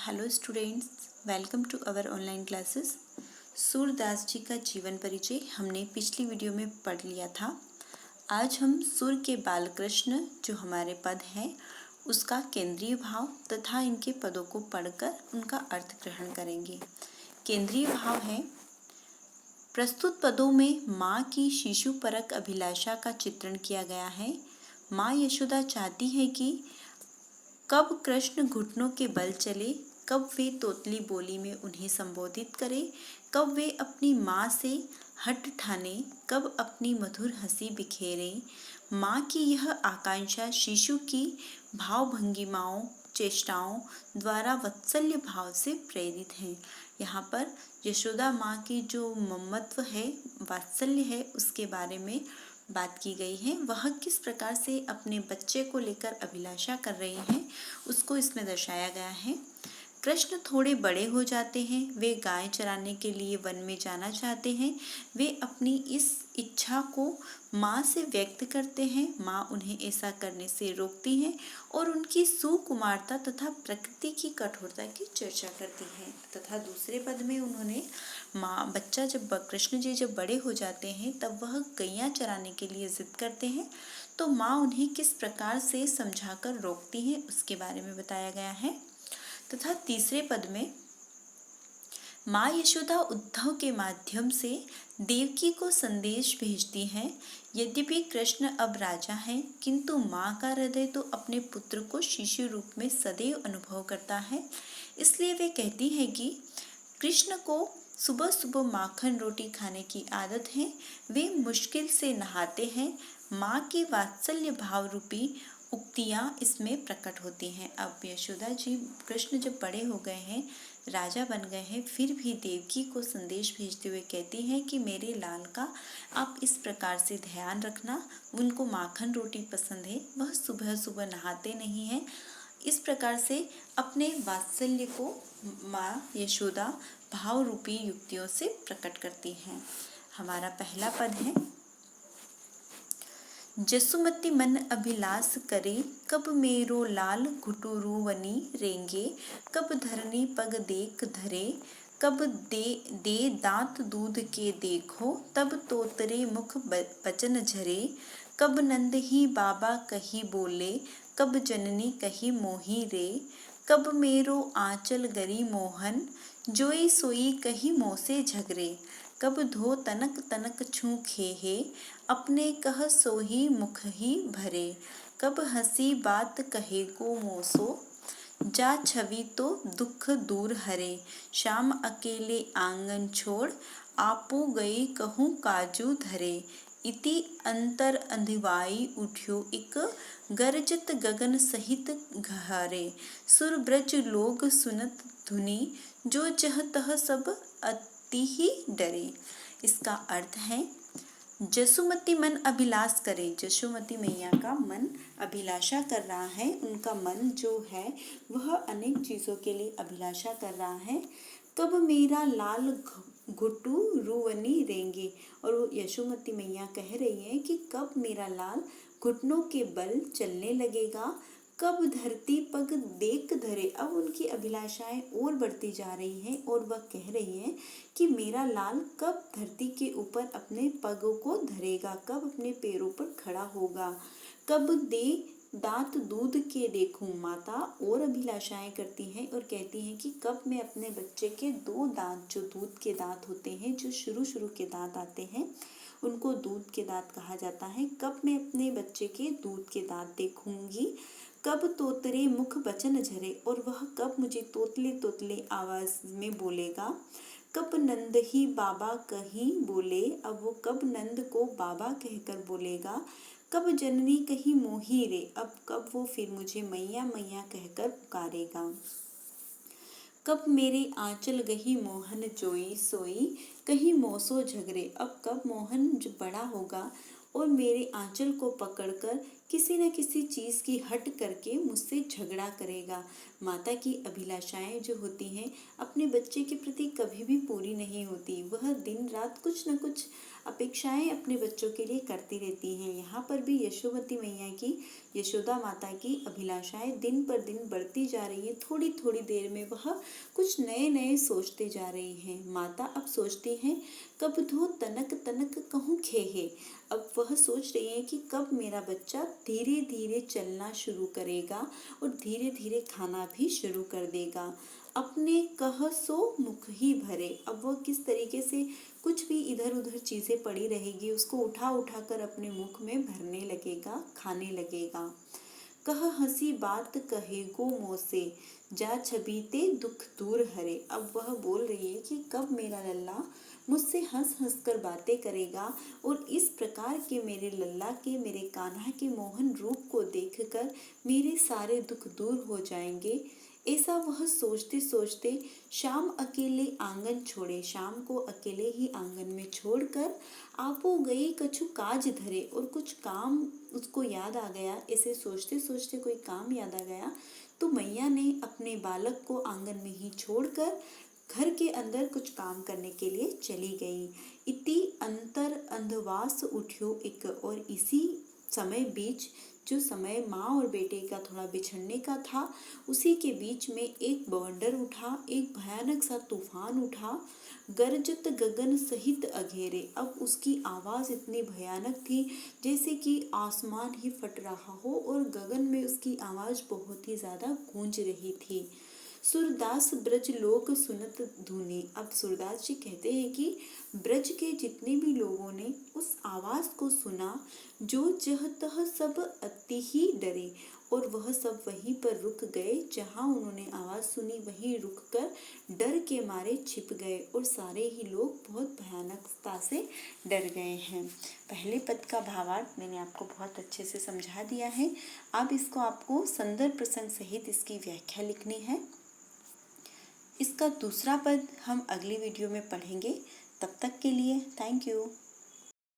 Hello students, welcome to our online classes. Surdas ji का जीवन परिचय हमने पिछली वीडियो में पढ़ लिया था। आज हम सूर के बालकृष्ण जो हमारे पद हैं उसका केंद्रीय भाव तथा इनके पदों को पढ़कर उनका अर्थ ग्रहण करेंगे। केंद्रीय भाव है, प्रस्तुत पदों में माँ की शिशु परक अभिलाषा का चित्रण किया गया है। माँ यशोदा चाहती है कि कब कृष्ण घुटनों के बल चले, कब वे तोतली बोली में उन्हें संबोधित करे, कब वे अपनी माँ से हट ठाने, कब अपनी मधुर हंसी बिखेरे। माँ की यह आकांक्षा शिशु की भाव भंगिमाओं चेष्टाओं द्वारा वात्सल्य भाव से प्रेरित है। यहाँ पर यशोदा माँ की जो ममत्व है, वात्सल्य है, उसके बारे में बात की गई है। वह किस प्रकार से अपने बच्चे को लेकर अभिलाषा कर रही हैं उसको इसमें दर्शाया गया है। कृष्ण थोड़े बड़े हो जाते हैं, वे गाय चराने के लिए वन में जाना चाहते हैं। वे अपनी इस इच्छा को माँ से व्यक्त करते हैं। माँ उन्हें ऐसा करने से रोकती है और उनकी सुकुमारता तथा प्रकृति की कठोरता की चर्चा करती है। तथा दूसरे पद में उन्होंने कृष्ण जी जब बड़े हो जाते हैं तब वह गैया चराने के लिए जिद करते हैं, तो माँ उन्हें किस प्रकार से समझाकर रोकती है उसके बारे में बताया गया है। तथा तीसरे पद में माँ यशोदा उद्धव के माध्यम से देवकी को संदेश भेजती है। यद्यपि कृष्ण अब राजा हैं, किंतु माँ का हृदय तो अपने पुत्र को शिशु रूप में सदैव अनुभव करता है। इसलिए वे कहती है कि कृष्ण को सुबह सुबह माखन रोटी खाने की आदत है। वे मुश्किल से नहाते हैं। माँ की वात्सल्य भाव रूपी उक्तियाँ इसमें प्रकट होती हैं। अब यशोदा जी कृष्ण जब बड़े हो गए हैं, राजा बन गए हैं, फिर भी देवकी को संदेश भेजते हुए कहती हैं कि मेरे लाल का आप इस प्रकार से ध्यान रखना। उनको माखन रोटी पसंद है, वह सुबह सुबह नहाते नहीं हैं। इस प्रकार से अपने वात्सल्य को माँ यशोदा भाव रूपी युक्तियों से प्रकट करती हैं। हमारा पहला पद है, जसुमती मन अभिलाष करे, कब मेरो लाल घुटुरुवनी रेंगे, कब धरनी पग देख धरे, कब दे दांत दूध के देखो, तब तोतरे मुख बचन झरे, कब नंद ही बाबा कही बोले, कब जननी कही मोही रे, कब मेरो आंचल गरी मोहन, जोई सोई कही मोसे झगरे, कब धो तनक तनक छू खेहे, अपने कह सोही मुख ही भरे, कब हंसी बात कहे को मोसो, जा छवि तो दुख दूर हरे, शाम अकेले आंगन छोड़, आपू गई कहूँ काजू धरे, इति अंतर अंधिवाई उठ्यो इक, गरजत गगन सहित घहारे, सुर ब्रज लोग सुनत धुनि, जो जह तह सब अति ही डरे। इसका अर्थ है, जसुमती मन अभिलाष करे। जसुमती मैया का मन अभिलाषा कर रहा है, उनका मन जो है वह अनेक चीज़ों के लिए अभिलाषा कर रहा है। कब मेरा लाल घुटू रुवनी रेंगे, और वो यशोमती मैया कह रही है कि कब मेरा लाल घुटनों के बल चलने लगेगा, कब धरती पग देख धरे। अब उनकी अभिलाषाएं और बढ़ती जा रही हैं और वह कह रही हैं कि मेरा लाल कब धरती के ऊपर अपने पगों को धरेगा, कब अपने पैरों पर खड़ा होगा, कब दे दांत दूध के देखूं। माता और अभिलाषाएं करती हैं और कहती हैं कि कब मैं अपने बच्चे के 2 दांत, जो दूध के दांत होते हैं, जो शुरू के दांत आते हैं, उनको दूध के दांत कहा जाता है, कब मैं अपने बच्चे के दूध के दांत देखूंगी, कब तोतरे मुख बचन झरे, और वह कब मुझे तोतले तोतले आवाज में बोलेगा, कब नंद ही बाबा कहीं बोले, अब वो कब नंद को बाबा कहकर बोलेगा, कब जननी कहीं मोही रे, अब कब वो फिर मुझे मैया मैया कहकर पुकारेगा, कब मेरे आंचल गही मोहन जोई सोई कहीं मोसो झगरे, अब कब मोहन बड़ा होगा और मेरे आंचल को पकड़कर किसी न किसी चीज़ की हट करके मुझसे झगड़ा करेगा। माता की अभिलाषाएं जो होती हैं अपने बच्चे के प्रति कभी भी पूरी नहीं होती। वह दिन रात कुछ न कुछ अपेक्षाएं अपने बच्चों के लिए करती रहती हैं। यहाँ पर भी यशोमती मैया की, यशोदा माता की अभिलाषाएं दिन पर दिन बढ़ती जा रही है। थोड़ी थोड़ी देर में वह कुछ नए नए सोचते जा रही हैं। माता अब सोचती हैं, कब धो तनक तनक कहूँ खेहे। अब वह सोच रही है कि कब मेरा बच्चा धीरे धीरे चलना शुरू करेगा और धीरे धीरे खाना भी शुरू कर देगा। अपने कह सो मुख ही भरे। अब वह किस तरीके से कुछ भी इधर उधर चीज़ें पड़ी रहेगी उसको उठा उठा कर अपने मुख में भरने लगेगा, खाने लगेगा। कह हंसी बात कहे गो मोह से, जा छबीते दुख दूर हरे। अब वह बोल रही है कि कब मेरा लल्ला मुझसे हंस हंस कर बातें करेगा और इस प्रकार के मेरे लल्ला के, मेरे कान्हा के मोहन रूप को देखकर मेरे सारे दुख दूर हो जाएंगे। ऐसा वह सोचते सोचते शाम अकेले आंगन छोड़े। शाम को अकेले ही आंगन में छोड़कर आपो गई कछु काज धरे। और कुछ काम उसको याद आ गया। ऐसे सोचते सोचते कोई काम याद आ गया तो मैया ने अपने बालक को आंगन में ही छोड़कर घर के अंदर कुछ काम करने के लिए चली गई। इति अंतर अंधवास उठ्यो एक। और इसी समय बीच, जो समय माँ और बेटे का थोड़ा बिछड़ने का था, उसी के बीच में एक बवंडर उठा, एक भयानक सा तूफान उठा। गरजत गगन सहित अघेरे। अब उसकी आवाज़ इतनी भयानक थी जैसे कि आसमान ही फट रहा हो और गगन में उसकी आवाज़ बहुत ही ज़्यादा गूंज रही थी। सूरदास ब्रज लोक सुनत धुनी। अब सूरदास जी कहते हैं कि ब्रज के जितने भी लोगों ने उस आवाज़ को सुना, जो जह तह सब अति ही डरे। और वह सब वहीं पर रुक गए जहाँ उन्होंने आवाज़ सुनी, वहीं रुक कर डर के मारे छिप गए और सारे ही लोग बहुत भयानकता से डर गए हैं। पहले पद का भावार्थ मैंने आपको बहुत अच्छे से समझा दिया है। अब इसको आपको संदर्भ प्रसंग सहित इसकी व्याख्या लिखनी है। इसका दूसरा पद हम अगली वीडियो में पढ़ेंगे। तब तक के लिए थैंक यू।